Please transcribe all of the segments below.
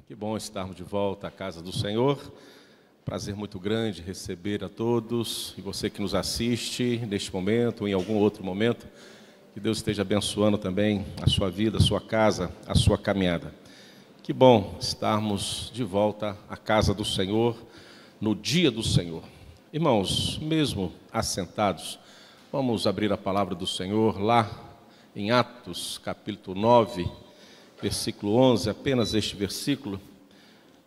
Que bom estarmos de volta à casa do Senhor. Prazer muito grande receber a todos e você que nos assiste neste momento ou em algum outro momento. Que Deus esteja abençoando também a sua vida, a sua casa, a sua caminhada. Que bom estarmos de volta à casa do Senhor no dia do Senhor. Irmãos, mesmo assentados, vamos abrir a palavra do Senhor lá em Atos, capítulo 9, versículo 11, apenas este versículo.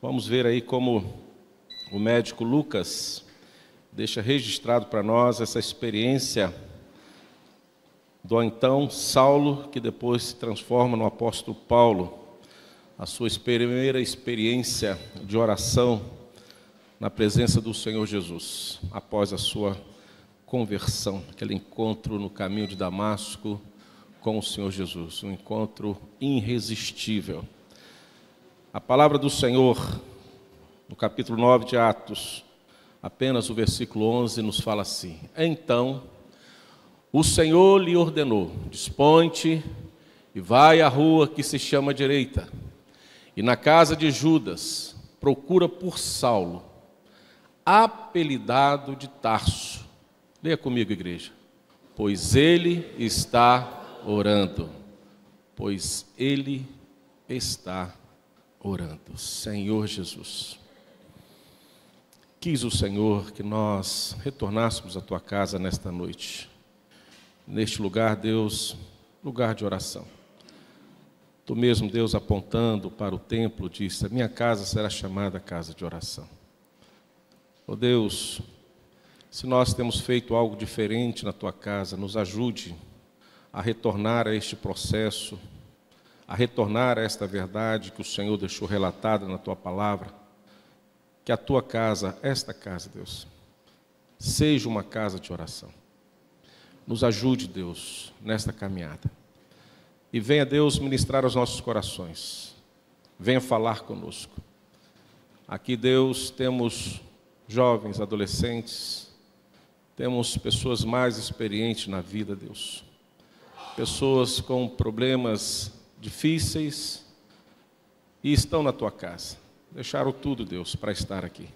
Vamos ver aí como o médico Lucas deixa registrado para nós essa experiência do então Saulo, que depois se transforma no apóstolo Paulo, a sua primeira experiência de oração na presença do Senhor Jesus, após a sua conversão, aquele encontro no caminho de Damasco com o Senhor Jesus, um encontro irresistível. A palavra do Senhor, no capítulo 9 de Atos, apenas o versículo 11, nos fala assim: Então, o Senhor lhe ordenou, dispõe-te e vai à rua que se chama Direita, e na casa de Judas procura por Saulo, apelidado de Tarso. Leia comigo, igreja. Pois ele está orando. Pois ele está orando. Senhor Jesus, quis o Senhor que nós retornássemos à tua casa nesta noite. Neste lugar, Deus, lugar de oração. Tu mesmo, Deus, apontando para o templo, disse: a minha casa será chamada casa de oração. Ó Deus, se nós temos feito algo diferente na tua casa, nos ajude a retornar a este processo, a retornar a esta verdade que o Senhor deixou relatada na tua palavra, que a tua casa, esta casa, Deus, seja uma casa de oração. Nos ajude, Deus, nesta caminhada. E venha, Deus, ministrar aos nossos corações. Venha falar conosco. Aqui, Deus, temos jovens, adolescentes, temos pessoas mais experientes na vida, Deus. Pessoas com problemas difíceis e estão na tua casa. Deixaram tudo, Deus, para estar aqui.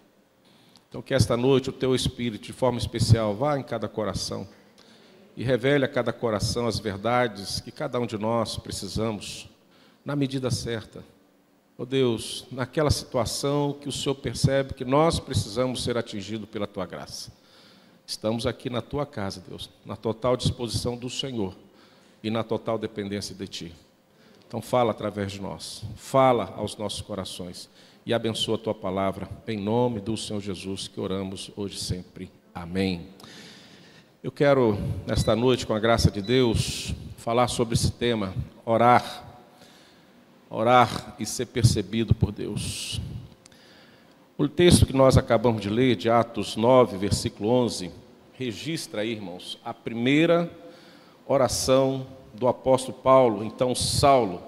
Então, que esta noite o teu Espírito, de forma especial, vá em cada coração e revele a cada coração as verdades que cada um de nós precisamos, na medida certa. Ó Deus, naquela situação que o Senhor percebe que nós precisamos ser atingidos pela tua graça. Estamos aqui na tua casa, Deus, na total disposição do Senhor e na total dependência de ti. Então fala através de nós, fala aos nossos corações e abençoa a tua palavra, em nome do Senhor Jesus, que oramos hoje e sempre. Amém. Eu quero, nesta noite, com a graça de Deus, falar sobre esse tema, orar e ser percebido por Deus. O texto que nós acabamos de ler, de Atos 9, versículo 11, registra aí, irmãos, a primeira oração do apóstolo Paulo, então Saulo.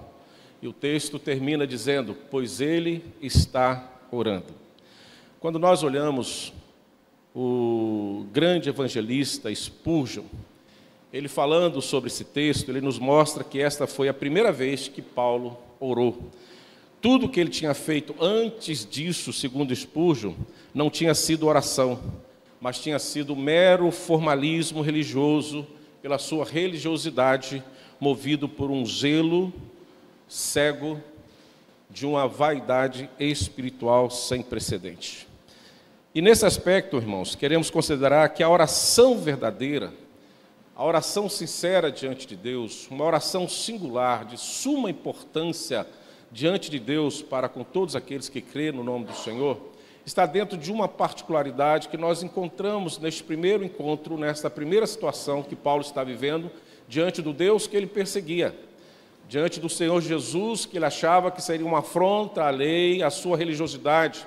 E o texto termina dizendo: pois ele está orando. Quando nós olhamos o grande evangelista Spurgeon, ele falando sobre esse texto, ele nos mostra que esta foi a primeira vez que Paulo orou. Tudo que ele tinha feito antes disso, segundo Spurgeon, não tinha sido oração, mas tinha sido mero formalismo religioso, pela sua religiosidade, movido por um zelo cego de uma vaidade espiritual sem precedente. E nesse aspecto, irmãos, queremos considerar que a oração verdadeira, a oração sincera diante de Deus, uma oração singular, de suma importância diante de Deus para com todos aqueles que crêem no nome do Senhor, está dentro de uma particularidade que nós encontramos neste primeiro encontro, nesta primeira situação que Paulo está vivendo, diante do Deus que ele perseguia, diante do Senhor Jesus, que ele achava que seria uma afronta à lei, à sua religiosidade,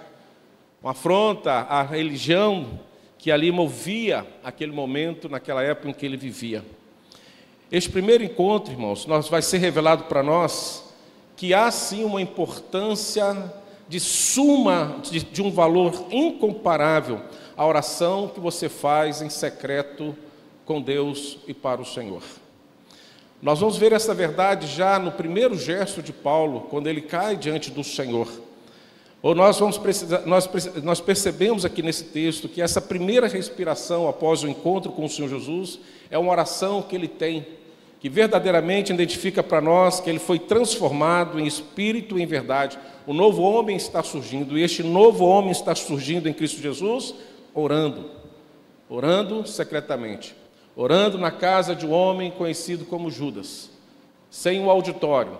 uma afronta à religião que ali movia aquele momento, naquela época em que ele vivia. Este primeiro encontro, irmãos, vai ser revelado para nós que há sim uma importância de um valor incomparável a oração que você faz em secreto com Deus e para o Senhor. Nós vamos ver essa verdade já no primeiro gesto de Paulo, quando ele cai diante do Senhor. Ou nós percebemos aqui nesse texto que essa primeira respiração após o encontro com o Senhor Jesus é uma oração que ele tem, que verdadeiramente identifica para nós que ele foi transformado em espírito e em verdade. O novo homem está surgindo, e este novo homem está surgindo em Cristo Jesus, orando secretamente, orando na casa de um homem conhecido como Judas, sem um auditório,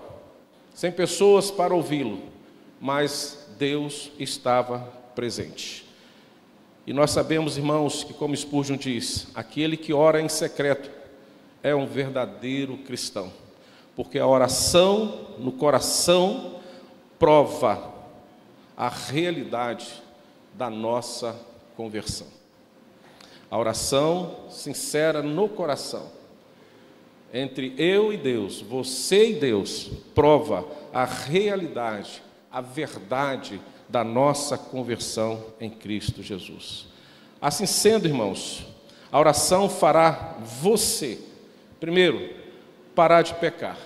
sem pessoas para ouvi-lo, mas Deus estava presente. E nós sabemos, irmãos, que como Spurgeon diz, aquele que ora em secreto é um verdadeiro cristão, porque a oração no coração prova a realidade da nossa conversão. A oração sincera no coração, entre eu e Deus, você e Deus, prova a realidade, a verdade da nossa conversão em Cristo Jesus. Assim sendo, irmãos, a oração fará você, primeiro, parar de pecar.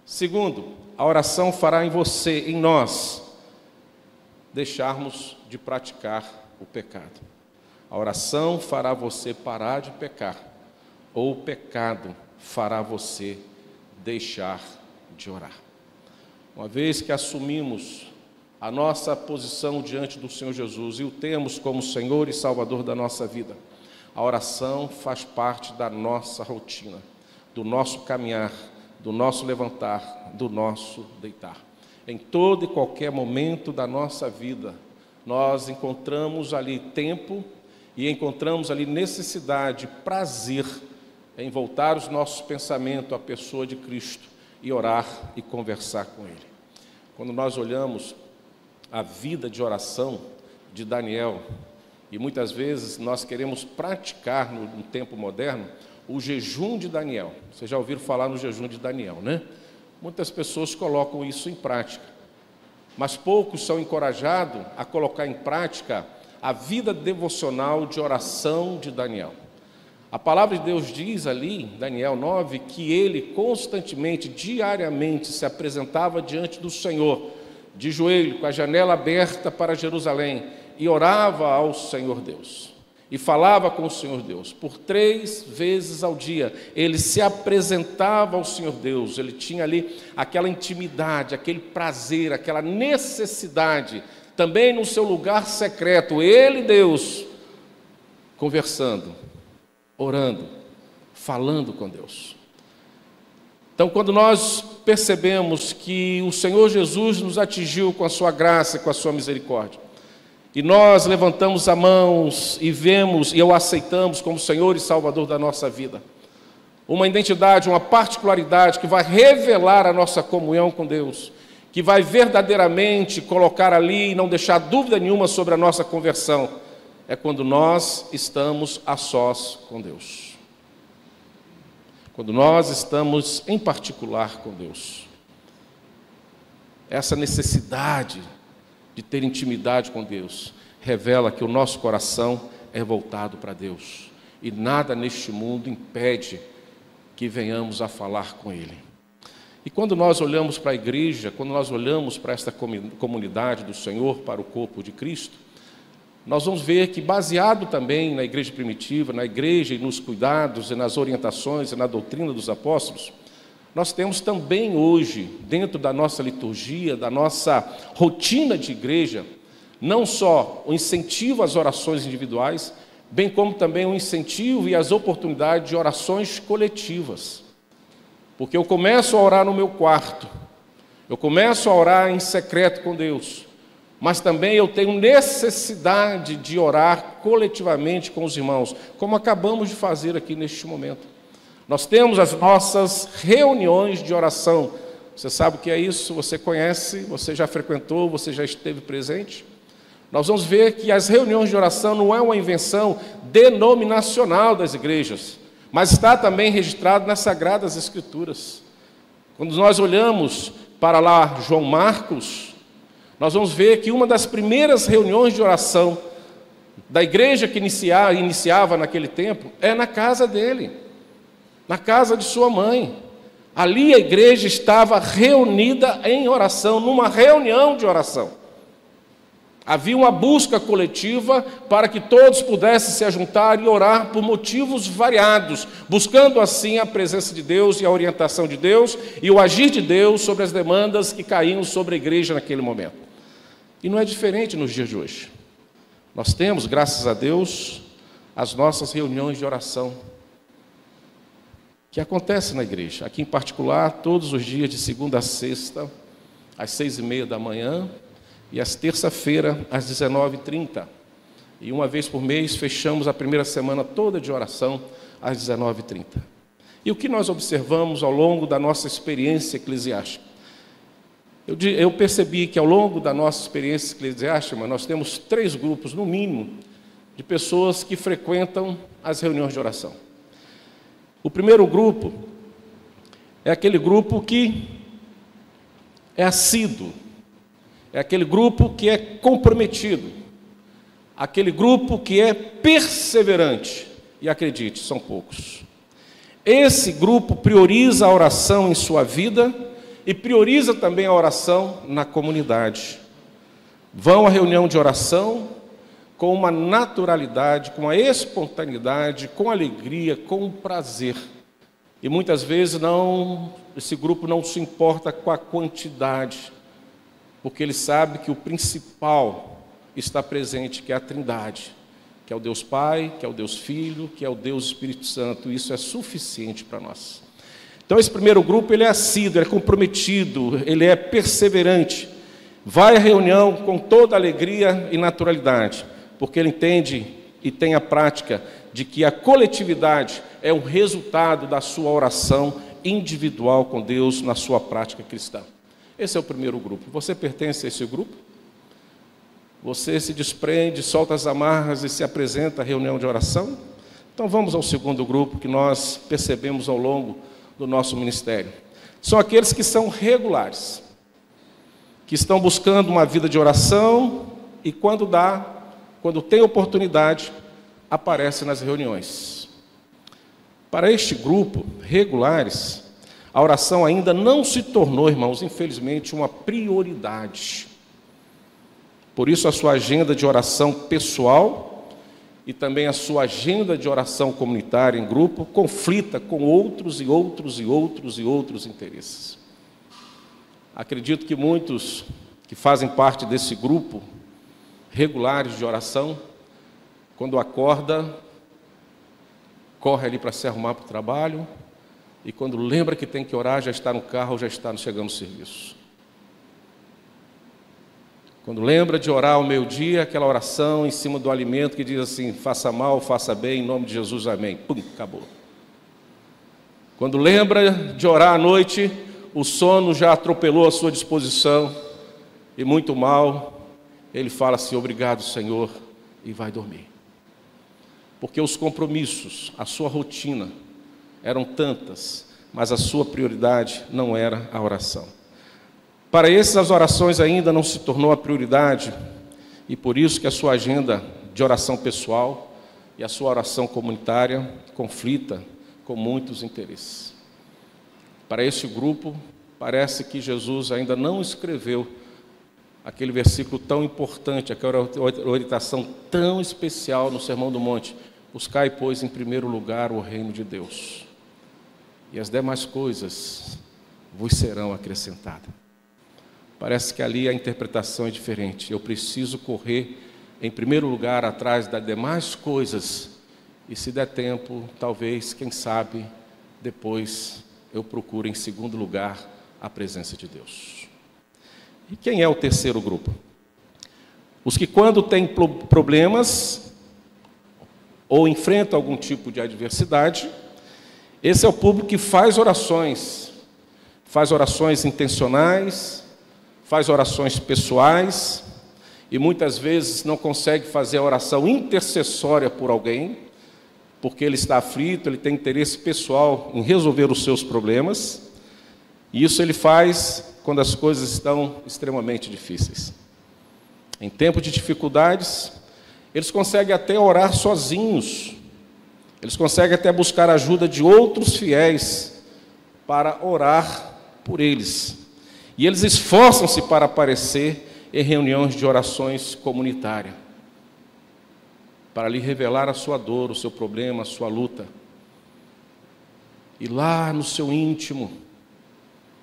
Segundo, a oração fará em você, em nós, deixarmos de praticar o pecado. A oração fará você parar de pecar, ou o pecado fará você deixar de orar. Uma vez que assumimos a nossa posição diante do Senhor Jesus e o temos como Senhor e Salvador da nossa vida, a oração faz parte da nossa rotina, do nosso caminhar, do nosso levantar, do nosso deitar. Em todo e qualquer momento da nossa vida, nós encontramos ali tempo e encontramos ali necessidade, prazer em voltar os nossos pensamentos à pessoa de Cristo e orar e conversar com Ele. Quando nós olhamos a vida de oração de Daniel, e muitas vezes nós queremos praticar no tempo moderno o jejum de Daniel. Vocês já ouviram falar no jejum de Daniel, né? Muitas pessoas colocam isso em prática, mas poucos são encorajados a colocar em prática a vida devocional de oração de Daniel. A palavra de Deus diz ali, Daniel 9, que ele constantemente, diariamente, se apresentava diante do Senhor, de joelho, com a janela aberta para Jerusalém, e orava ao Senhor Deus, e falava com o Senhor Deus. Por 3 vezes ao dia, ele se apresentava ao Senhor Deus, ele tinha ali aquela intimidade, aquele prazer, aquela necessidade, também no seu lugar secreto, ele e Deus, conversando, orando, falando com Deus. Então, quando nós percebemos que o Senhor Jesus nos atingiu com a sua graça e com a sua misericórdia, e nós levantamos as mãos e vemos e o aceitamos como Senhor e Salvador da nossa vida, uma identidade, uma particularidade que vai revelar a nossa comunhão com Deus, que vai verdadeiramente colocar ali e não deixar dúvida nenhuma sobre a nossa conversão, é quando nós estamos a sós com Deus. Quando nós estamos em particular com Deus. Essa necessidade de ter intimidade com Deus revela que o nosso coração é voltado para Deus. E nada neste mundo impede que venhamos a falar com Ele. E quando nós olhamos para a igreja, quando nós olhamos para esta comunidade do Senhor, para o corpo de Cristo, nós vamos ver que, baseado também na igreja primitiva, na igreja e nos cuidados e nas orientações e na doutrina dos apóstolos, nós temos também hoje, dentro da nossa liturgia, da nossa rotina de igreja, não só o incentivo às orações individuais, bem como também o incentivo e as oportunidades de orações coletivas. Porque eu começo a orar no meu quarto, eu começo a orar em secreto com Deus, mas também eu tenho necessidade de orar coletivamente com os irmãos, como acabamos de fazer aqui neste momento. Nós temos as nossas reuniões de oração. Você sabe o que é isso? Você conhece, você já frequentou, você já esteve presente? Nós vamos ver que as reuniões de oração não é uma invenção denominacional das igrejas, mas está também registrado nas Sagradas Escrituras. Quando nós olhamos para lá João Marcos, nós vamos ver que uma das primeiras reuniões de oração da igreja que iniciava naquele tempo é na casa dele, na casa de sua mãe. Ali a igreja estava reunida em oração, numa reunião de oração. Havia uma busca coletiva para que todos pudessem se ajuntar e orar por motivos variados, buscando assim a presença de Deus e a orientação de Deus e o agir de Deus sobre as demandas que caíam sobre a igreja naquele momento. E não é diferente nos dias de hoje. Nós temos, graças a Deus, as nossas reuniões de oração, que acontecem na igreja. Aqui em particular, todos os dias de segunda a sexta, às 6h30 da manhã, e às terça-feira, às 19h30. E uma vez por mês, fechamos a primeira semana toda de oração, às 19h30. E o que nós observamos ao longo da nossa experiência eclesiástica? Eu percebi que ao longo da nossa experiência eclesiástica, nós temos 3 grupos, no mínimo, de pessoas que frequentam as reuniões de oração. O primeiro grupo é aquele grupo que é assíduo, é aquele grupo que é comprometido, aquele grupo que é perseverante. E acredite, são poucos. Esse grupo prioriza a oração em sua vida e prioriza também a oração na comunidade. Vão à reunião de oração com uma naturalidade, com uma espontaneidade, com alegria, com prazer. E muitas vezes esse grupo não se importa com a quantidade, porque ele sabe que o principal está presente, que é a Trindade, que é o Deus Pai, que é o Deus Filho, que é o Deus Espírito Santo. Isso é suficiente para nós. Então esse primeiro grupo, ele é assíduo, ele é comprometido, ele é perseverante, vai à reunião com toda alegria e naturalidade, porque ele entende e tem a prática de que a coletividade é um resultado da sua oração individual com Deus na sua prática cristã. Esse é o primeiro grupo. Você pertence a esse grupo? Você se desprende, solta as amarras e se apresenta à reunião de oração? Então vamos ao segundo grupo que nós percebemos ao longo do nosso ministério. São aqueles que são regulares, que estão buscando uma vida de oração e quando tem oportunidade, aparece nas reuniões. Para este grupo, regulares, a oração ainda não se tornou, irmãos, infelizmente, uma prioridade. Por isso, a sua agenda de oração pessoal e também a sua agenda de oração comunitária em grupo conflita com outros interesses. Acredito que muitos que fazem parte desse grupo, regulares de oração, quando acorda, corre ali para se arrumar para o trabalho, e quando lembra que tem que orar, já está no carro, já está chegando no serviço. Quando lembra de orar ao meio-dia, aquela oração em cima do alimento que diz assim, faça mal, faça bem, em nome de Jesus, amém. Pum, acabou. Quando lembra de orar à noite, o sono já atropelou a sua disposição, e muito mal, ele fala assim, obrigado, Senhor, e vai dormir. Porque os compromissos, a sua rotina, eram tantas, mas a sua prioridade não era a oração. Para esses, as orações ainda não se tornou a prioridade, e por isso que a sua agenda de oração pessoal e a sua oração comunitária conflita com muitos interesses. Para este grupo, parece que Jesus ainda não escreveu aquele versículo tão importante, aquela orientação tão especial no Sermão do Monte, buscai, pois, em primeiro lugar o reino de Deus, e as demais coisas vos serão acrescentadas. Parece que ali a interpretação é diferente. Eu preciso correr, em primeiro lugar, atrás das demais coisas, e se der tempo, talvez, quem sabe, depois eu procuro, em segundo lugar, a presença de Deus. E quem é o terceiro grupo? Os que, quando têm problemas, ou enfrentam algum tipo de adversidade, esse é o público que faz orações intencionais, faz orações pessoais, e muitas vezes não consegue fazer a oração intercessória por alguém, porque ele está aflito, ele tem interesse pessoal em resolver os seus problemas, e isso ele faz quando as coisas estão extremamente difíceis. Em tempo de dificuldades, eles conseguem até orar sozinhos, eles conseguem até buscar a ajuda de outros fiéis para orar por eles. E eles esforçam-se para aparecer em reuniões de orações comunitárias, para lhe revelar a sua dor, o seu problema, a sua luta. E lá no seu íntimo,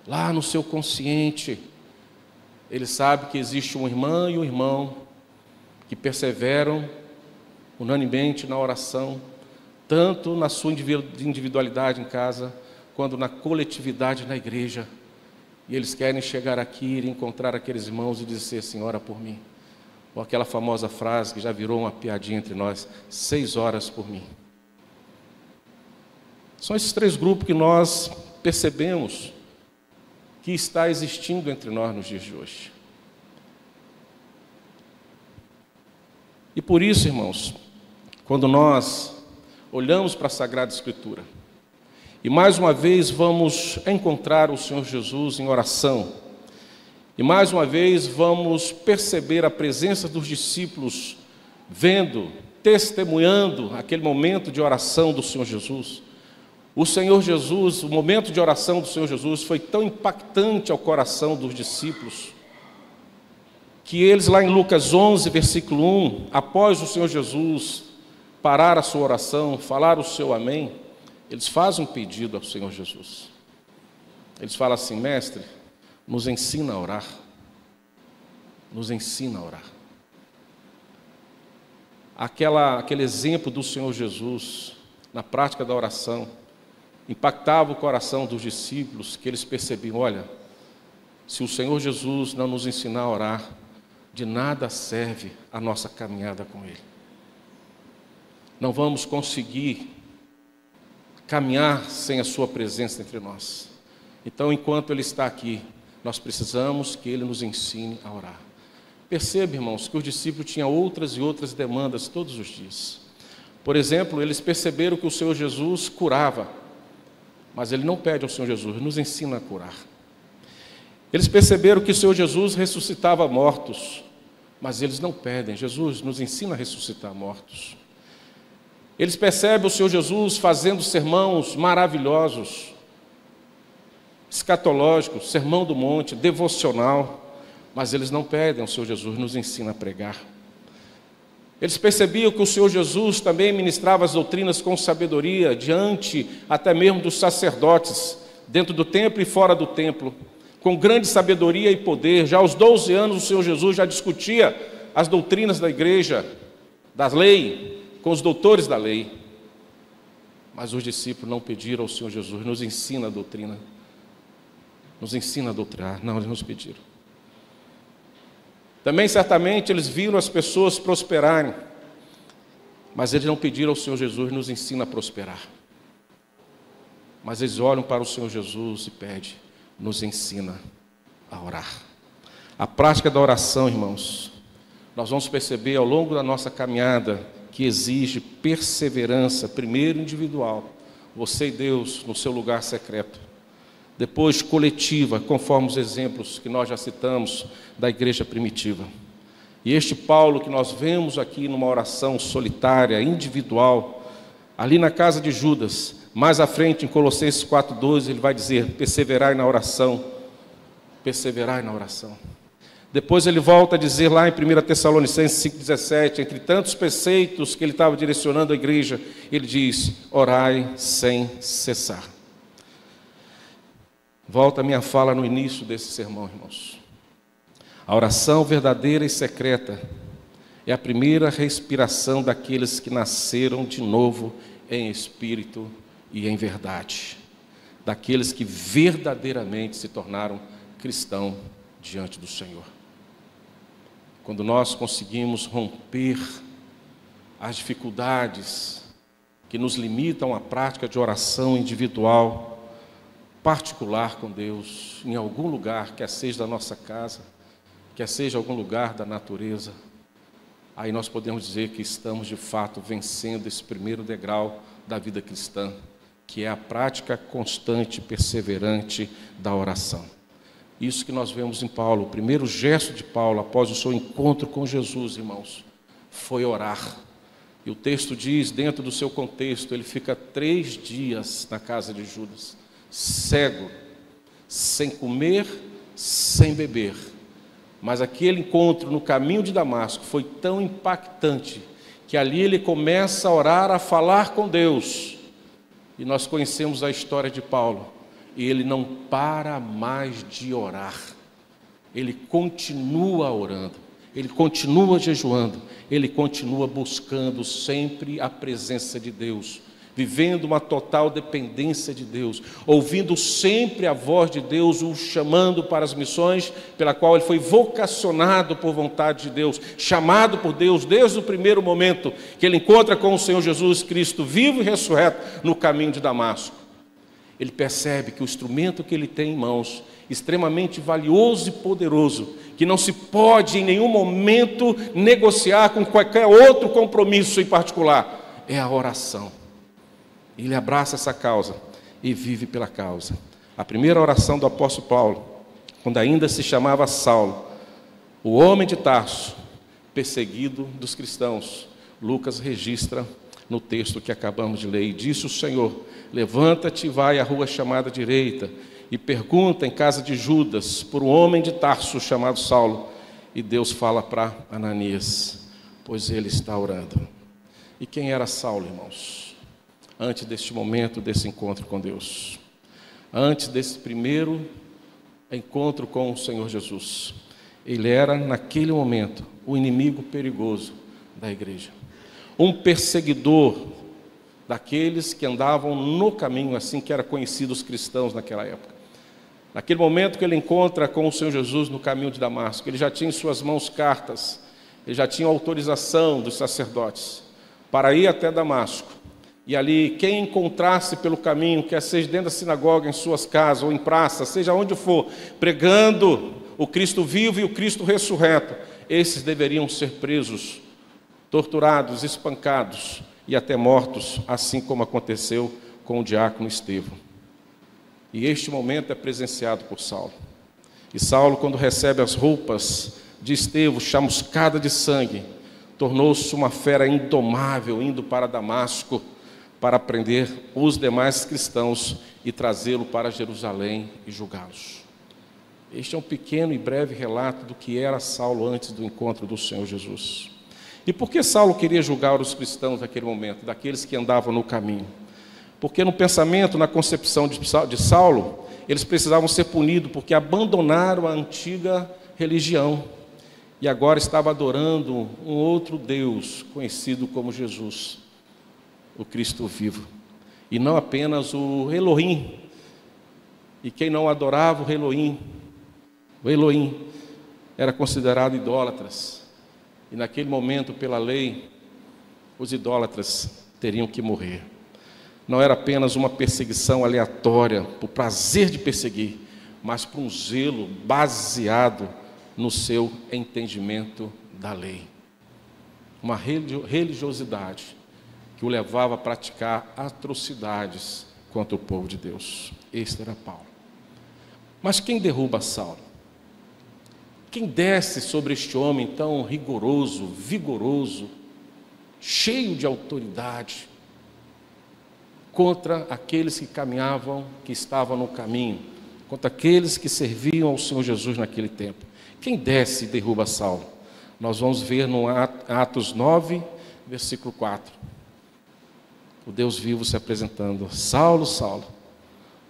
lá no seu consciente, ele sabe que existe uma irmã e um irmão que perseveram unanimemente na oração, tanto na sua individualidade em casa, quanto na coletividade na igreja. E eles querem chegar aqui e encontrar aqueles irmãos e dizer assim: ora por mim. Ou aquela famosa frase que já virou uma piadinha entre nós: 6 horas por mim. São esses 3 grupos que nós percebemos que está existindo entre nós nos dias de hoje. E por isso, irmãos, quando nós olhamos para a Sagrada Escritura, e mais uma vez vamos encontrar o Senhor Jesus em oração, e mais uma vez vamos perceber a presença dos discípulos, vendo, testemunhando aquele momento de oração do Senhor Jesus. O Senhor Jesus, o momento de oração do Senhor Jesus foi tão impactante ao coração dos discípulos, que eles lá em Lucas 11, versículo 1, após o Senhor Jesus parar a sua oração, falar o seu amém, eles fazem um pedido ao Senhor Jesus. Eles falam assim: mestre, nos ensina a orar. Nos ensina a orar. Aquele exemplo do Senhor Jesus, na prática da oração, impactava o coração dos discípulos, que eles percebiam: olha, se o Senhor Jesus não nos ensinar a orar, de nada serve a nossa caminhada com Ele. Não vamos conseguir caminhar sem a sua presença entre nós. Então, enquanto Ele está aqui, nós precisamos que Ele nos ensine a orar. Perceba, irmãos, que os discípulos tinham outras e outras demandas todos os dias. Por exemplo, eles perceberam que o Senhor Jesus curava, mas Ele não pede ao Senhor Jesus: nos ensina a curar. Eles perceberam que o Senhor Jesus ressuscitava mortos, mas eles não pedem: Jesus, nos ensina a ressuscitar mortos. Eles percebem o Senhor Jesus fazendo sermãos maravilhosos, escatológicos, sermão do monte, devocional, mas eles não pedem ao Senhor Jesus: nos ensina a pregar. Eles percebiam que o Senhor Jesus também ministrava as doutrinas com sabedoria, diante até mesmo dos sacerdotes, dentro do templo e fora do templo, com grande sabedoria e poder. Já aos 12 anos o Senhor Jesus já discutia as doutrinas da igreja, da lei, com os doutores da lei. Mas os discípulos não pediram ao Senhor Jesus: nos ensina a doutrina, nos ensina a doutrinar. Não, eles nos pediram. Também certamente eles viram as pessoas prosperarem, mas eles não pediram ao Senhor Jesus: nos ensina a prosperar. Mas eles olham para o Senhor Jesus e pedem: nos ensina a orar. A prática da oração, irmãos, nós vamos perceber ao longo da nossa caminhada que exige perseverança, primeiro individual, você e Deus no seu lugar secreto, depois coletiva, conforme os exemplos que nós já citamos da igreja primitiva. E este Paulo que nós vemos aqui numa oração solitária, individual, ali na casa de Judas, mais à frente em Colossenses 4,12, ele vai dizer: perseverai na oração, perseverai na oração. Depois ele volta a dizer lá em 1 Tessalonicenses 5,17, entre tantos preceitos que ele estava direcionando à igreja, ele diz: orai sem cessar. Volta a minha fala no início desse sermão, irmãos. A oração verdadeira e secreta é a primeira respiração daqueles que nasceram de novo em espírito e em verdade, daqueles que verdadeiramente se tornaram cristãos diante do Senhor. Quando nós conseguimos romper as dificuldades que nos limitam à prática de oração individual, particular com Deus, em algum lugar, quer seja da nossa casa, quer seja algum lugar da natureza, aí nós podemos dizer que estamos de fato vencendo esse primeiro degrau da vida cristã, que é a prática constante e perseverante da oração. Isso que nós vemos em Paulo, o primeiro gesto de Paulo após o seu encontro com Jesus, irmãos, foi orar. E o texto diz, dentro do seu contexto, ele fica 3 dias na casa de Judas, cego, sem comer, sem beber, Mas aquele encontro no caminho de Damasco foi tão impactante que ali ele começa a orar, a falar com Deus. E nós conhecemos a história de Paulo. E ele não para mais de orar. Ele continua orando. Ele continua jejuando. Ele continua buscando sempre a presença de Deus. Vivendo uma total dependência de Deus, ouvindo sempre a voz de Deus, o chamando para as missões pela qual ele foi vocacionado por vontade de Deus, chamado por Deus desde o primeiro momento que ele encontra com o Senhor Jesus Cristo vivo e ressurreto no caminho de Damasco. Ele percebe que o instrumento que ele tem em mãos, extremamente valioso e poderoso, que não se pode em nenhum momento negociar com qualquer outro compromisso em particular, é a oração. Ele abraça essa causa e vive pela causa. A primeira oração do apóstolo Paulo, quando ainda se chamava Saulo, o homem de Tarso, perseguido dos cristãos, Lucas registra no texto que acabamos de ler. E disse o Senhor: levanta-te e vai à rua chamada direita, e pergunta em casa de Judas por um homem de Tarso chamado Saulo. E Deus fala para Ananias, pois ele está orando. E quem era Saulo, irmãos? Antes deste momento, desse encontro com Deus, antes desse primeiro encontro com o Senhor Jesus, ele era, naquele momento, o inimigo perigoso da igreja, um perseguidor daqueles que andavam no caminho, assim que eram conhecidos os cristãos naquela época. Naquele momento que ele encontra com o Senhor Jesus no caminho de Damasco, ele já tinha em suas mãos cartas, ele já tinha autorização dos sacerdotes para ir até Damasco. E ali, quem encontrasse pelo caminho, quer seja dentro da sinagoga, em suas casas ou em praça, seja onde for, pregando o Cristo vivo e o Cristo ressurreto, esses deveriam ser presos, torturados, espancados e até mortos, assim como aconteceu com o diácono Estevão. E este momento é presenciado por Saulo. E Saulo, quando recebe as roupas de Estevão, chamuscada de sangue, tornou-se uma fera indomável, indo para Damasco, para prender os demais cristãos e trazê-lo para Jerusalém e julgá-los. Este é um pequeno e breve relato do que era Saulo antes do encontro do Senhor Jesus. E por que Saulo queria julgar os cristãos naquele momento, daqueles que andavam no caminho? Porque no pensamento, na concepção de Saulo, eles precisavam ser punidos porque abandonaram a antiga religião e agora estavam adorando um outro Deus, conhecido como Jesus, o Cristo vivo, e não apenas o Elohim. E quem não adorava o Elohim era considerado idólatras, e naquele momento, pela lei, os idólatras teriam que morrer. Não era apenas uma perseguição aleatória, por prazer de perseguir, mas por um zelo baseado no seu entendimento da lei. Uma religiosidade que o levava a praticar atrocidades contra o povo de Deus. Este era Paulo. Mas quem derruba Saulo? Quem desce sobre este homem tão rigoroso, vigoroso, cheio de autoridade, contra aqueles que caminhavam, que estavam no caminho, contra aqueles que serviam ao Senhor Jesus naquele tempo? Quem desce e derruba Saulo? Nós vamos ver no Atos 9, versículo 4. O Deus vivo se apresentando: Saulo, Saulo,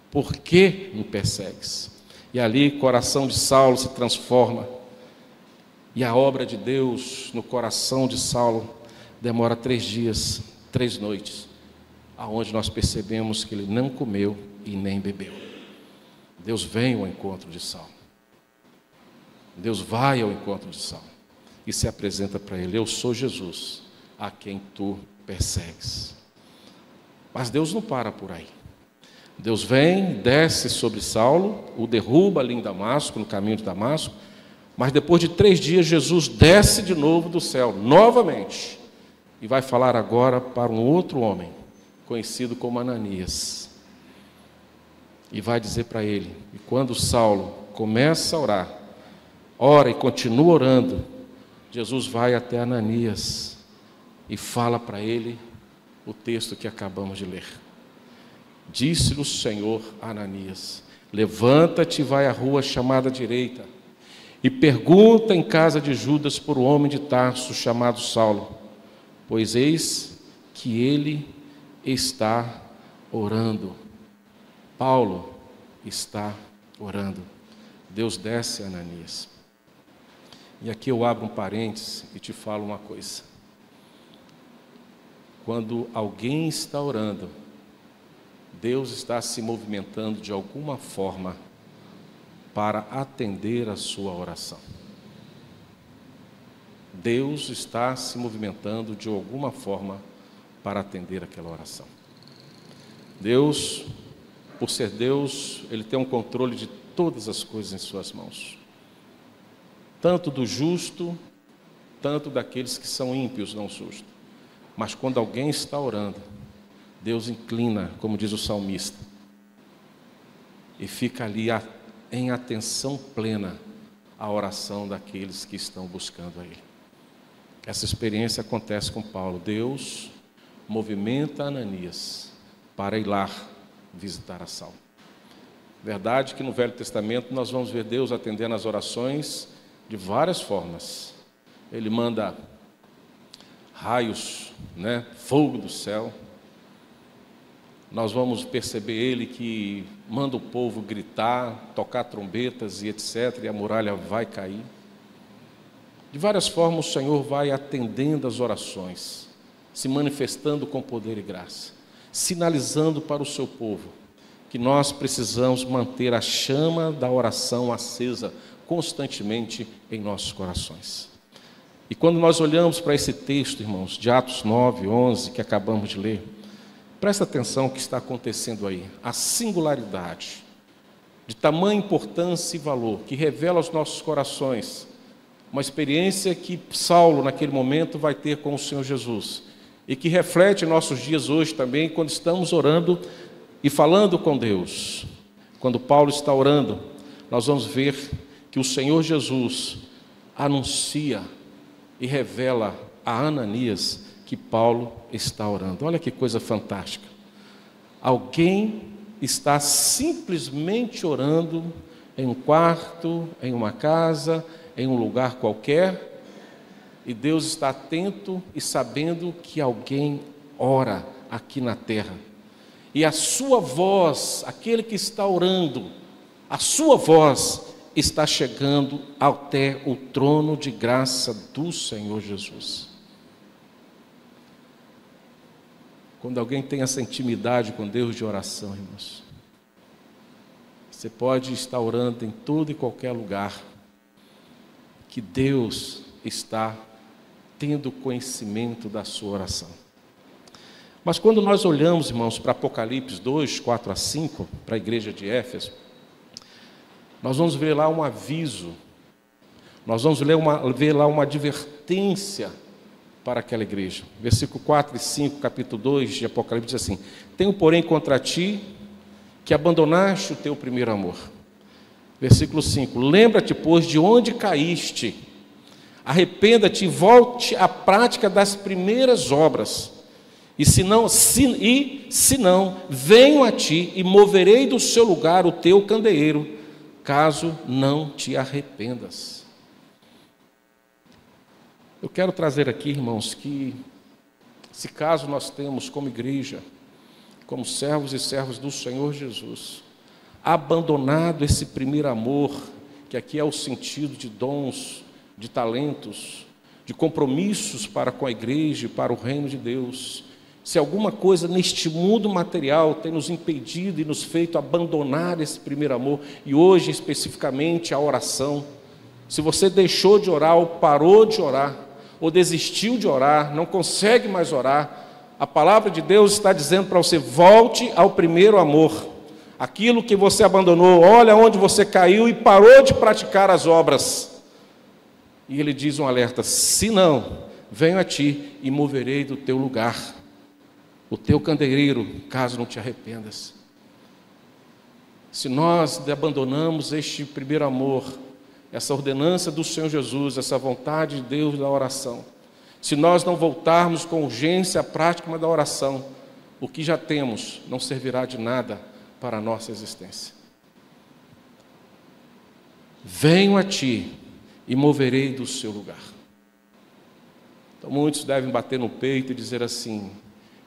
por que me persegues? E ali o coração de Saulo se transforma, e a obra de Deus no coração de Saulo demora 3 dias, 3 noites, aonde nós percebemos que ele não comeu e nem bebeu. Deus vem ao encontro de Saulo, Deus vai ao encontro de Saulo e se apresenta para ele: eu sou Jesus, a quem tu persegues. Mas Deus não para por aí. Deus vem, desce sobre Saulo, o derruba ali em Damasco, no caminho de Damasco, mas depois de 3 dias Jesus desce de novo do céu, novamente, e vai falar agora para um outro homem, conhecido como Ananias, e vai dizer para ele, e quando Saulo começa a orar, ora e continua orando, Jesus vai até Ananias e fala para ele o texto que acabamos de ler. Disse-lhe o Senhor a Ananias: levanta-te e vai à rua chamada direita, E pergunta em casa de Judas por um homem de Tarso chamado Saulo, pois eis que ele está orando. Paulo está orando. Deus desce a Ananias. E aqui eu abro um parênteses e te falo uma coisa. Quando alguém está orando, Deus está se movimentando de alguma forma para atender a sua oração. Deus está se movimentando de alguma forma para atender aquela oração. Deus, por ser Deus, Ele tem um controle de todas as coisas em suas mãos. Tanto do justo, tanto daqueles que são ímpios, não justos. Mas quando alguém está orando, Deus inclina, como diz o salmista, e fica ali em atenção plena à oração daqueles que estão buscando a Ele. Essa experiência acontece com Paulo. Deus movimenta Ananias para ir lá visitar a Saulo. Verdade que no Velho Testamento nós vamos ver Deus atendendo as orações de várias formas. Ele manda raios, fogo do céu. Nós vamos perceber Ele que manda o povo gritar, tocar trombetas e etc., e a muralha vai cair. De várias formas o Senhor vai atendendo as orações, se manifestando com poder e graça, sinalizando para o seu povo que nós precisamos manter a chama da oração acesa constantemente em nossos corações. E quando nós olhamos para esse texto, irmãos, de Atos 9, 11, que acabamos de ler, presta atenção no que está acontecendo aí. A singularidade, de tamanha importância e valor, que revela aos nossos corações uma experiência que Saulo, naquele momento, vai ter com o Senhor Jesus, e que reflete em nossos dias hoje também, quando estamos orando e falando com Deus. Quando Paulo está orando, nós vamos ver que o Senhor Jesus anuncia e revela a Ananias que Paulo está orando. Olha que coisa fantástica. Alguém está simplesmente orando em um quarto, em uma casa, em um lugar qualquer, e Deus está atento e sabendo que alguém ora aqui na terra. E a sua voz, aquele que está orando, a sua voz está chegando até o trono de graça do Senhor Jesus. Quando alguém tem essa intimidade com Deus de oração, irmãos, você pode estar orando em todo e qualquer lugar, que Deus está tendo conhecimento da sua oração. Mas quando nós olhamos, irmãos, para Apocalipse 2, 4 a 5, para a igreja de Éfeso, nós vamos ver lá um aviso, nós vamos ver lá uma advertência para aquela igreja. Versículo 4 e 5, capítulo 2 de Apocalipse diz assim: tenho, porém, contra ti que abandonaste o teu primeiro amor. Versículo 5, lembra-te, pois, de onde caíste, arrependa-te e volte à prática das primeiras obras. E se não, venho a ti e moverei do seu lugar o teu candeeiro, caso não te arrependas. Eu quero trazer aqui, irmãos, que se caso nós temos como igreja, como servos e servas do Senhor Jesus, abandonado esse primeiro amor, que aqui é o sentido de dons, de talentos, de compromissos para com a igreja e para o reino de Deus, se alguma coisa neste mundo material tem nos impedido e nos feito abandonar esse primeiro amor, e hoje especificamente a oração, se você deixou de orar ou parou de orar, ou desistiu de orar, não consegue mais orar, a palavra de Deus está dizendo para você: volte ao primeiro amor, aquilo que você abandonou. Olha onde você caiu e parou de praticar as obras. E ele diz um alerta: se não, venho a ti e moverei do teu lugar o teu candeeiro, caso não te arrependas. Se nós abandonamos este primeiro amor, essa ordenança do Senhor Jesus, essa vontade de Deus da oração, se nós não voltarmos com urgência à prática da oração, o que já temos não servirá de nada para a nossa existência. Venho a ti e moverei do seu lugar. Então muitos devem bater no peito e dizer assim: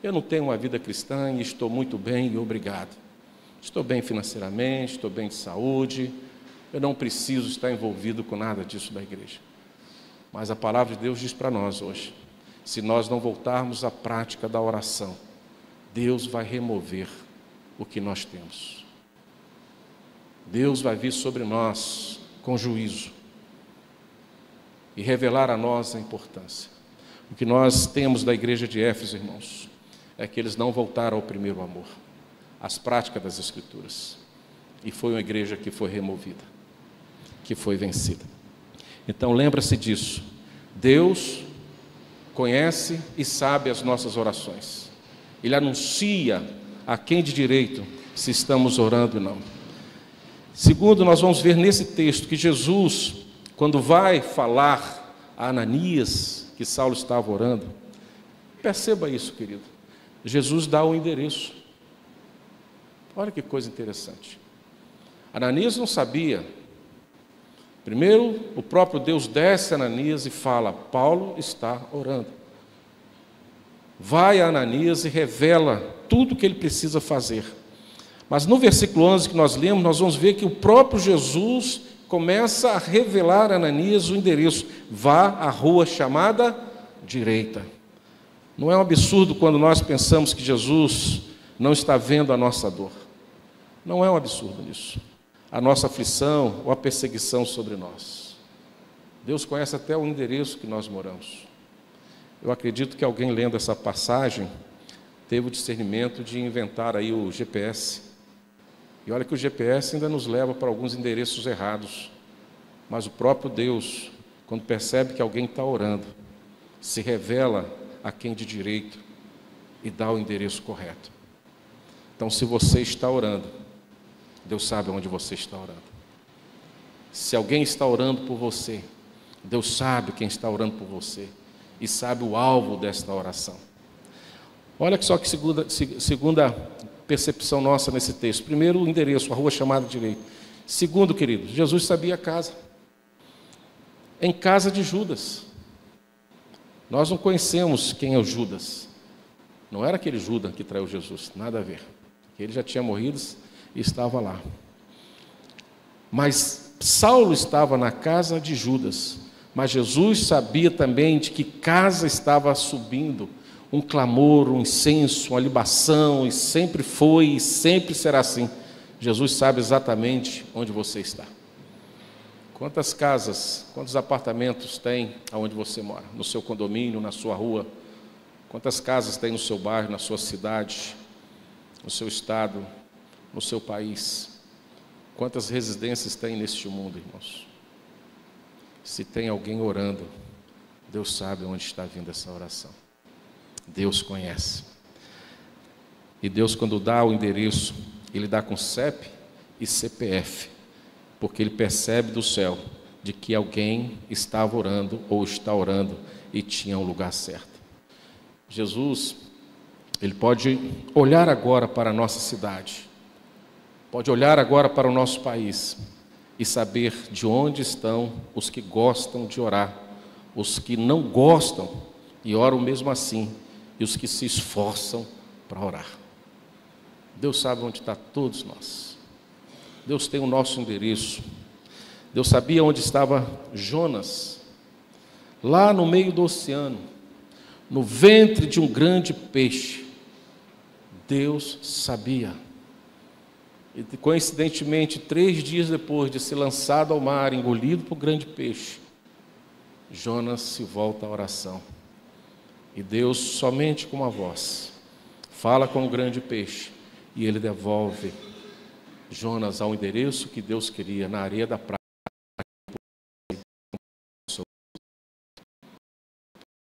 eu não tenho uma vida cristã e estou muito bem e obrigado. Estou bem financeiramente, estou bem de saúde, eu não preciso estar envolvido com nada disso da igreja. Mas a palavra de Deus diz para nós hoje, se nós não voltarmos à prática da oração, Deus vai remover o que nós temos. Deus vai vir sobre nós com juízo e revelar a nós a importância. O que nós temos da igreja de Éfeso, irmãos, é que eles não voltaram ao primeiro amor, às práticas das Escrituras. E foi uma igreja que foi removida, que foi vencida. Então lembra-se disso. Deus conhece e sabe as nossas orações. Ele anuncia a quem de direito se estamos orando ou não. Segundo, nós vamos ver nesse texto que Jesus, quando vai falar a Ananias, que Saulo estava orando, perceba isso, querido. Jesus dá o endereço. Olha que coisa interessante. Ananias não sabia. Primeiro, o próprio Deus desce a Ananias e fala: Paulo está orando. Vai a Ananias e revela tudo o que ele precisa fazer. Mas no versículo 11 que nós lemos, nós vamos ver que o próprio Jesus começa a revelar a Ananias o endereço: vá à rua chamada direita. Não é um absurdo quando nós pensamos que Jesus não está vendo a nossa dor. Não é um absurdo isso. A nossa aflição ou a perseguição sobre nós. Deus conhece até o endereço que nós moramos. Eu acredito que alguém lendo essa passagem teve o discernimento de inventar aí o GPS. E olha que o GPS ainda nos leva para alguns endereços errados. Mas o próprio Deus, quando percebe que alguém está orando, se revela a quem de direito e dá o endereço correto. Então, se você está orando, Deus sabe onde você está orando. Se alguém está orando por você, Deus sabe quem está orando por você e sabe o alvo desta oração. Olha só que segunda percepção nossa nesse texto. Primeiro, o endereço, a rua chamada direita. Segundo, querido, Jesus sabia a casa. Em casa de Judas. Nós não conhecemos quem é o Judas. Não era aquele Judas que traiu Jesus, nada a ver. Ele já tinha morrido e estava lá. Mas Saulo estava na casa de Judas. Mas Jesus sabia também de que casa estava subindo um clamor, um incenso, uma libação, e sempre foi e sempre será assim. Jesus sabe exatamente onde você está. Quantas casas, quantos apartamentos tem aonde você mora? No seu condomínio, na sua rua? Quantas casas tem no seu bairro, na sua cidade, no seu estado, no seu país? Quantas residências tem neste mundo, irmãos? Se tem alguém orando, Deus sabe onde está vindo essa oração. Deus conhece. E Deus, quando dá o endereço, Ele dá com CEP e CPF, porque Ele percebe do céu de que alguém estava orando ou está orando e tinha um lugar certo. Jesus, Ele pode olhar agora para a nossa cidade, pode olhar agora para o nosso país e saber de onde estão os que gostam de orar, os que não gostam e oram mesmo assim, e os que se esforçam para orar. Deus sabe onde está todos nós. Deus tem o nosso endereço. Deus sabia onde estava Jonas, lá no meio do oceano, no ventre de um grande peixe. Deus sabia. E coincidentemente, 3 dias depois de ser lançado ao mar, engolido por um grande peixe, Jonas se volta à oração. E Deus, somente com uma voz, fala com o grande peixe, e ele devolve Jonas ao endereço que Deus queria, na areia da praia.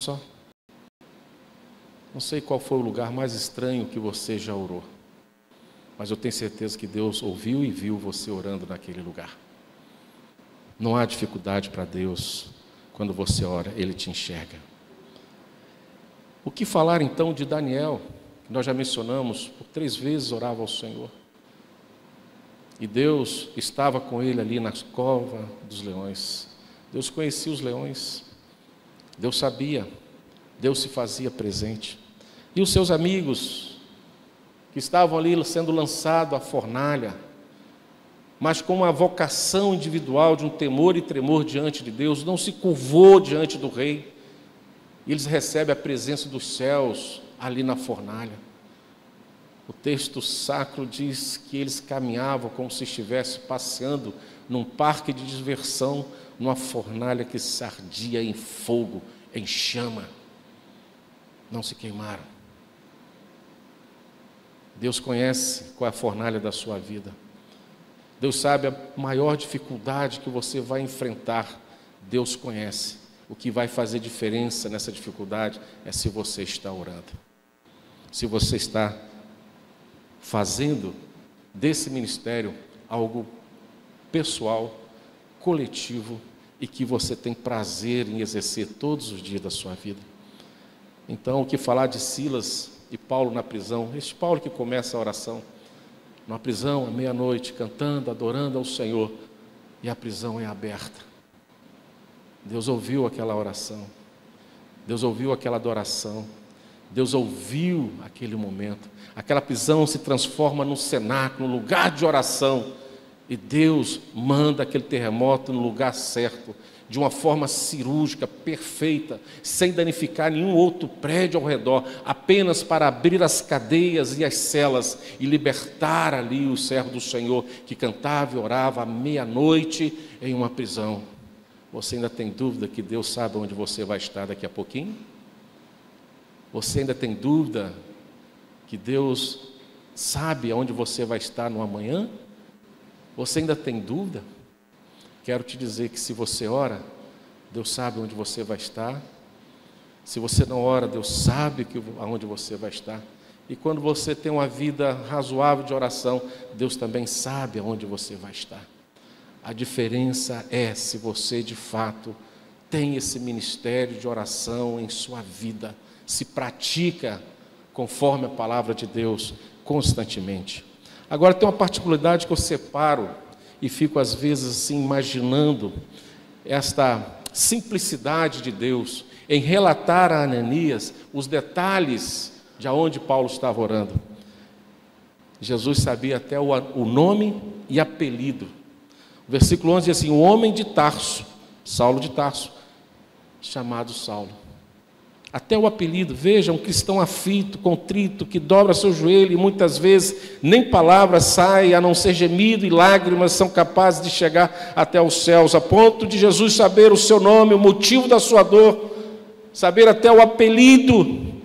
Só. Não sei qual foi o lugar mais estranho que você já orou, mas eu tenho certeza que Deus ouviu e viu você orando naquele lugar. Não há dificuldade para Deus. Quando você ora, Ele te enxerga. O que falar então de Daniel, que nós já mencionamos, por 3 vezes orava ao Senhor. E Deus estava com ele ali na cova dos leões. Deus conhecia os leões, Deus sabia, Deus se fazia presente. E os seus amigos, que estavam ali sendo lançados à fornalha, mas com uma vocação individual de um temor e tremor diante de Deus, não se curvou diante do rei. E eles recebem a presença dos céus ali na fornalha. O texto sacro diz que eles caminhavam como se estivessem passeando num parque de diversão, numa fornalha que se ardia em fogo, em chama. Não se queimaram. Deus conhece qual é a fornalha da sua vida. Deus sabe a maior dificuldade que você vai enfrentar. Deus conhece. O que vai fazer diferença nessa dificuldade é se você está orando. Se você está fazendo desse ministério algo pessoal, coletivo e que você tem prazer em exercer todos os dias da sua vida. Então, o que falar de Silas e Paulo na prisão, este Paulo que começa a oração, na prisão, à meia-noite, cantando, adorando ao Senhor, e a prisão é aberta. Deus ouviu aquela oração, Deus ouviu aquela adoração, Deus ouviu aquele momento. Aquela prisão se transforma num cenáculo, num lugar de oração, e Deus manda aquele terremoto no lugar certo, de uma forma cirúrgica, perfeita, sem danificar nenhum outro prédio ao redor, apenas para abrir as cadeias e as celas e libertar ali o servo do Senhor que cantava e orava à meia-noite em uma prisão. Você ainda tem dúvida que Deus sabe onde você vai estar daqui a pouquinho? Você ainda tem dúvida que Deus sabe aonde você vai estar no amanhã? Você ainda tem dúvida? Quero te dizer que se você ora, Deus sabe onde você vai estar. Se você não ora, Deus sabe aonde você vai estar. E quando você tem uma vida razoável de oração, Deus também sabe aonde você vai estar. A diferença é se você de fato tem esse ministério de oração em sua vida, se pratica conforme a palavra de Deus constantemente. Agora tem uma particularidade que eu separo e fico às vezes assim imaginando esta simplicidade de Deus em relatar a Ananias os detalhes de aonde Paulo estava orando. Jesus sabia até o nome e apelido. O versículo 11 diz assim: o homem de Tarso, Saulo de Tarso, chamado Saulo. Até o apelido, veja, um cristão aflito, contrito, que dobra seu joelho e muitas vezes nem palavras saem, a não ser gemido e lágrimas são capazes de chegar até os céus, a ponto de Jesus saber o seu nome, o motivo da sua dor, saber até o apelido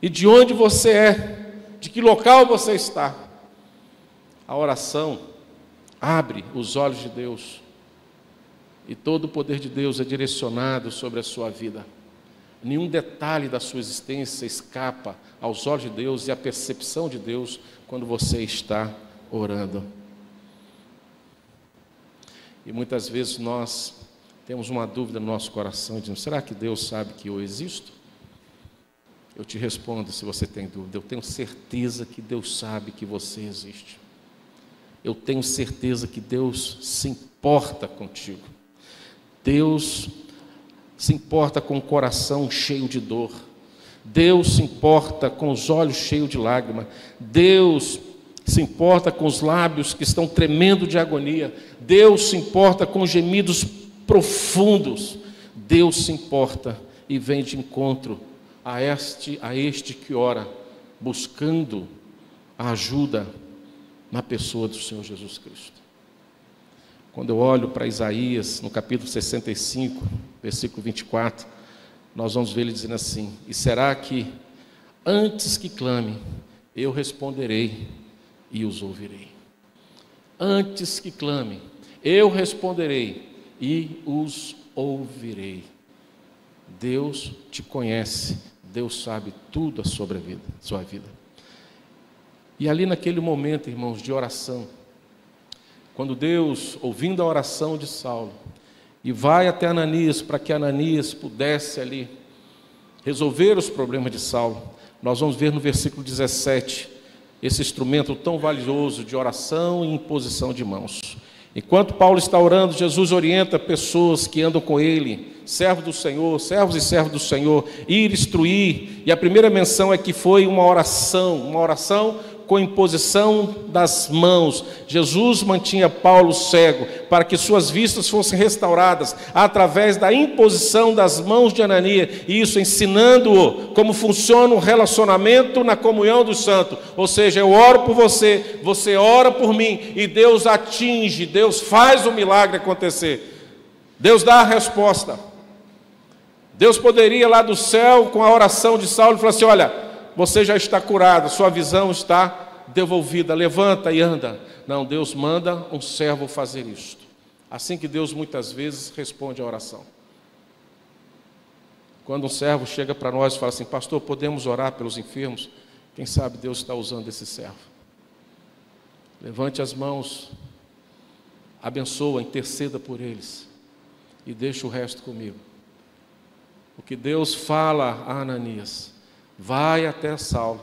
e de onde você é, de que local você está. A oração abre os olhos de Deus e todo o poder de Deus é direcionado sobre a sua vida. Nenhum detalhe da sua existência escapa aos olhos de Deus e à percepção de Deus quando você está orando. E muitas vezes nós temos uma dúvida no nosso coração, dizendo: será que Deus sabe que eu existo? Eu te respondo, se você tem dúvida, eu tenho certeza que Deus sabe que você existe. Eu tenho certeza que Deus se importa contigo. Deus se importa com o coração cheio de dor. Deus se importa com os olhos cheios de lágrima. Deus se importa com os lábios que estão tremendo de agonia. Deus se importa com gemidos profundos. Deus se importa e vem de encontro a este que ora, buscando a ajuda na pessoa do Senhor Jesus Cristo. Quando eu olho para Isaías, no capítulo 65, versículo 24, nós vamos ver ele dizendo assim: e será que antes que clame, eu responderei e os ouvirei. Antes que clame, eu responderei e os ouvirei. Deus te conhece, Deus sabe tudo sobre a vida, sua vida. E ali naquele momento, irmãos, de oração, quando Deus, ouvindo a oração de Saulo, e vai até Ananias, para que Ananias pudesse ali resolver os problemas de Saulo, nós vamos ver no versículo 17, esse instrumento tão valioso de oração e imposição de mãos. Enquanto Paulo está orando, Jesus orienta pessoas que andam com ele, servos do Senhor, servos e servos do Senhor, ir instruir. E a primeira menção é que foi uma oração com imposição das mãos. Jesus mantinha Paulo cego para que suas vistas fossem restauradas através da imposição das mãos de Ananias, e isso ensinando-o como funciona o relacionamento na comunhão dos santos. Ou seja, eu oro por você, você ora por mim, e Deus atinge, Deus faz o milagre acontecer. Deus dá a resposta. Deus poderia lá do céu, com a oração de Saulo, falar assim: olha, você já está curado, sua visão está devolvida, levanta e anda. Não, Deus manda um servo fazer isto. Assim que Deus muitas vezes responde à oração. Quando um servo chega para nós e fala assim: pastor, podemos orar pelos enfermos? Quem sabe Deus está usando esse servo. Levante as mãos, abençoa, interceda por eles e deixa o resto comigo. O que Deus fala a Ananias: vai até Saulo,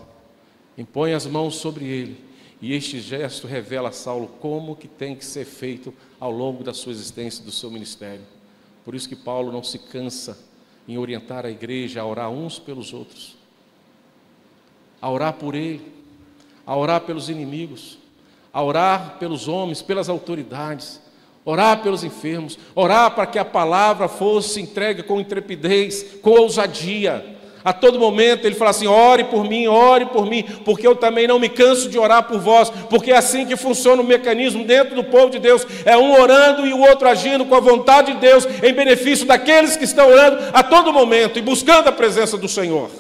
impõe as mãos sobre ele, e este gesto revela a Saulo como que tem que ser feito ao longo da sua existência, do seu ministério. Por isso que Paulo não se cansa em orientar a igreja a orar uns pelos outros, a orar por ele, a orar pelos inimigos, a orar pelos homens, pelas autoridades, orar pelos enfermos, orar para que a palavra fosse entregue com intrepidez, com ousadia. A todo momento ele fala assim: ore por mim, porque eu também não me canso de orar por vós, porque é assim que funciona o mecanismo dentro do povo de Deus, é um orando e o outro agindo com a vontade de Deus, em benefício daqueles que estão orando a todo momento e buscando a presença do Senhor.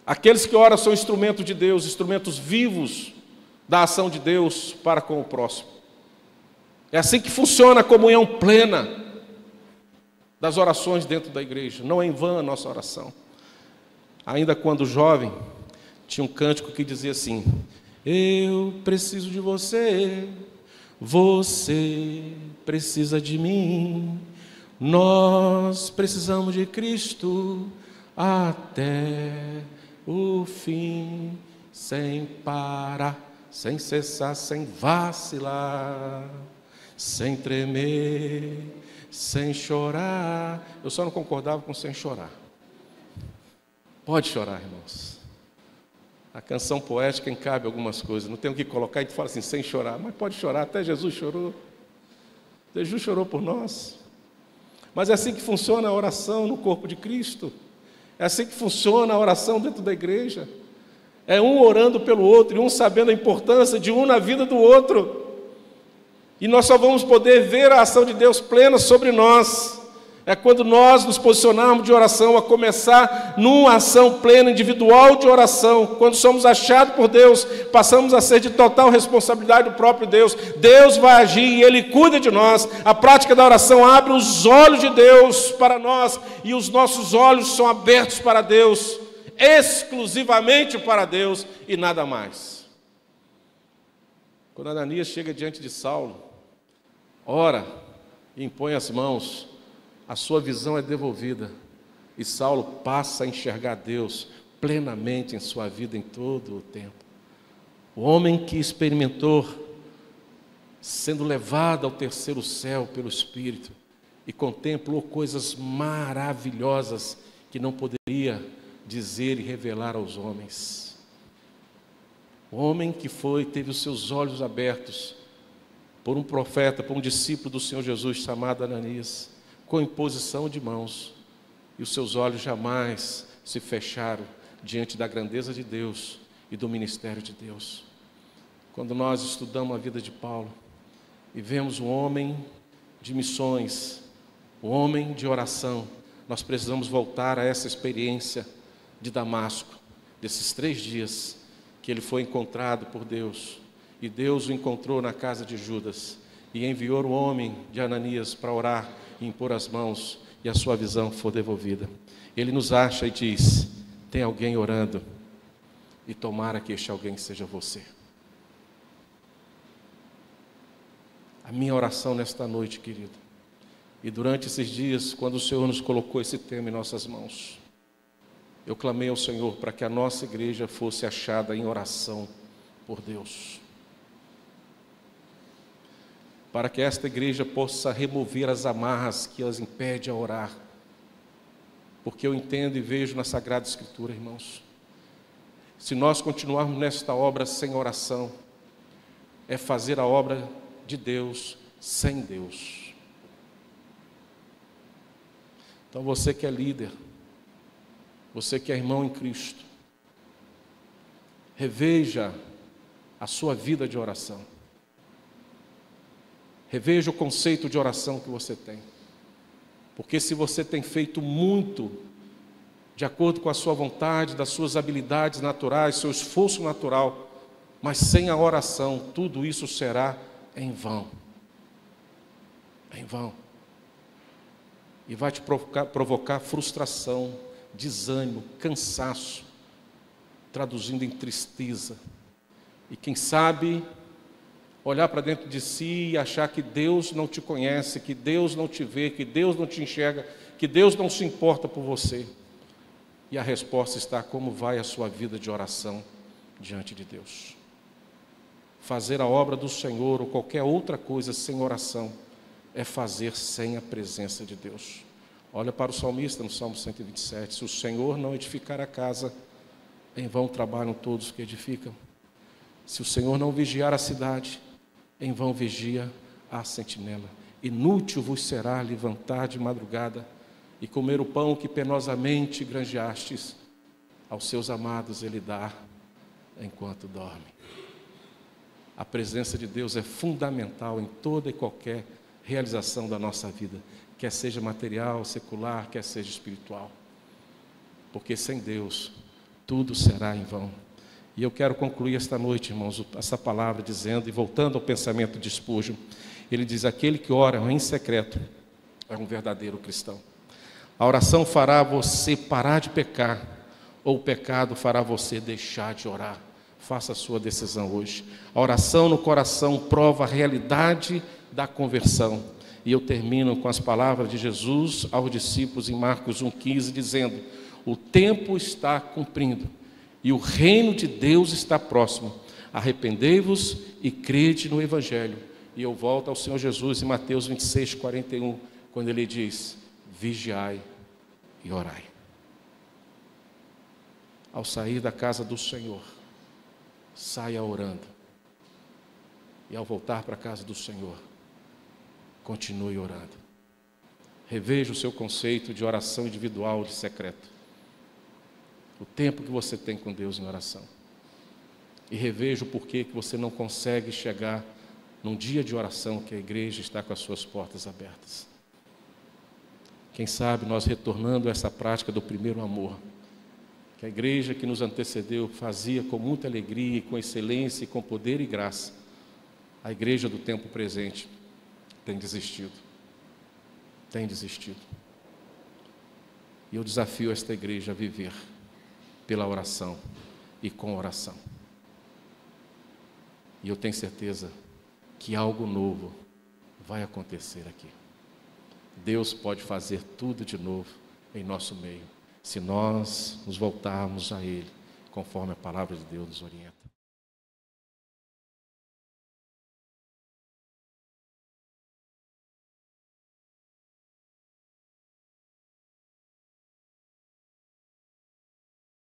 Aqueles que oram são instrumentos de Deus, instrumentos vivos da ação de Deus para com o próximo. É assim que funciona a comunhão plena das orações dentro da igreja. Não é em vão a nossa oração. Ainda quando jovem, tinha um cântico que dizia assim: eu preciso de você, você precisa de mim, nós precisamos de Cristo até o fim, sem parar, sem cessar, sem vacilar, sem tremer, sem chorar. Eu só não concordava com sem chorar. Pode chorar, irmãos. A canção poética encabe algumas coisas. Não tem o que colocar e tu fala assim, sem chorar. Mas pode chorar, até Jesus chorou. Jesus chorou por nós. Mas é assim que funciona a oração no corpo de Cristo. É assim que funciona a oração dentro da igreja. É um orando pelo outro e um sabendo a importância de um na vida do outro. E nós só vamos poder ver a ação de Deus plena sobre nós é quando nós nos posicionarmos de oração, a começar numa ação plena, individual de oração. Quando somos achados por Deus, passamos a ser de total responsabilidade do próprio Deus. Deus vai agir e Ele cuida de nós. A prática da oração abre os olhos de Deus para nós, e os nossos olhos são abertos para Deus, exclusivamente para Deus e nada mais. Quando Ananias chega diante de Saulo, ora e impõe as mãos, a sua visão é devolvida, e Saulo passa a enxergar Deus plenamente em sua vida em todo o tempo. O homem que experimentou sendo levado ao terceiro céu pelo Espírito e contemplou coisas maravilhosas que não poderia dizer e revelar aos homens. O homem que teve os seus olhos abertos por um profeta, por um discípulo do Senhor Jesus chamado Ananias, com imposição de mãos, e os seus olhos jamais se fecharam diante da grandeza de Deus e do ministério de Deus. Quando nós estudamos a vida de Paulo e vemos um homem de missões, um homem de oração, nós precisamos voltar a essa experiência de Damasco, desses 3 dias que ele foi encontrado por Deus, e Deus o encontrou na casa de Judas e enviou o homem de Ananias para orar e impor as mãos, e a sua visão foi devolvida. Ele nos acha e diz: tem alguém orando, e tomara que este alguém seja você. A minha oração nesta noite, querido, e durante esses dias, quando o Senhor nos colocou esse tema em nossas mãos, eu clamei ao Senhor para que a nossa igreja fosse achada em oração por Deus. para que esta igreja possa remover as amarras que as impedem a orar. Porque eu entendo e vejo na Sagrada Escritura, irmãos, se nós continuarmos nesta obra sem oração, é fazer a obra de Deus sem Deus. Então você que é líder, você que é irmão em Cristo, reveja a sua vida de oração. Reveja o conceito de oração que você tem. Porque se você tem feito muito de acordo com a sua vontade, das suas habilidades naturais, seu esforço natural, mas sem a oração, tudo isso será em vão. Em vão. E vai te provocar frustração, desânimo, cansaço, traduzindo em tristeza. E quem sabe olhar para dentro de si e achar que Deus não te conhece, que Deus não te vê, que Deus não te enxerga, que Deus não se importa por você. E a resposta está: como vai a sua vida de oração diante de Deus? Fazer a obra do Senhor ou qualquer outra coisa sem oração é fazer sem a presença de Deus. Olha para o salmista no Salmo 127, se o Senhor não edificar a casa, em vão trabalham todos que edificam. Se o Senhor não vigiar a cidade, em vão vigia a sentinela. Inútil vos será levantar de madrugada e comer o pão que penosamente granjeastes. Aos seus amados ele dá enquanto dorme. A presença de Deus é fundamental em toda e qualquer realização da nossa vida, quer seja material, secular, quer seja espiritual. Porque sem Deus, tudo será em vão. E eu quero concluir esta noite, irmãos, essa palavra dizendo, e voltando ao pensamento de Spurgeon, ele diz: aquele que ora em secreto é um verdadeiro cristão. A oração fará você parar de pecar, ou o pecado fará você deixar de orar. Faça a sua decisão hoje. A oração no coração prova a realidade da conversão. E eu termino com as palavras de Jesus aos discípulos em Marcos 1,15, dizendo: o tempo está cumprindo e o reino de Deus está próximo. Arrependei-vos e crede no Evangelho. E eu volto ao Senhor Jesus em Mateus 26:41, quando ele diz: vigiai e orai. Ao sair da casa do Senhor, saia orando. E ao voltar para a casa do Senhor, continue orando. Reveja o seu conceito de oração individual, de secreto. O tempo que você tem com Deus em oração. E reveja o porquê que você não consegue chegar num dia de oração que a igreja está com as suas portas abertas. Quem sabe nós retornando a essa prática do primeiro amor, que a igreja que nos antecedeu fazia com muita alegria, com excelência e com poder e graça, a igreja do tempo presente tem desistido. Tem desistido. E eu desafio esta igreja a viver pela oração e com oração. E eu tenho certeza que algo novo vai acontecer aqui. Deus pode fazer tudo de novo em nosso meio, se nós nos voltarmos a Ele, conforme a palavra de Deus nos orienta.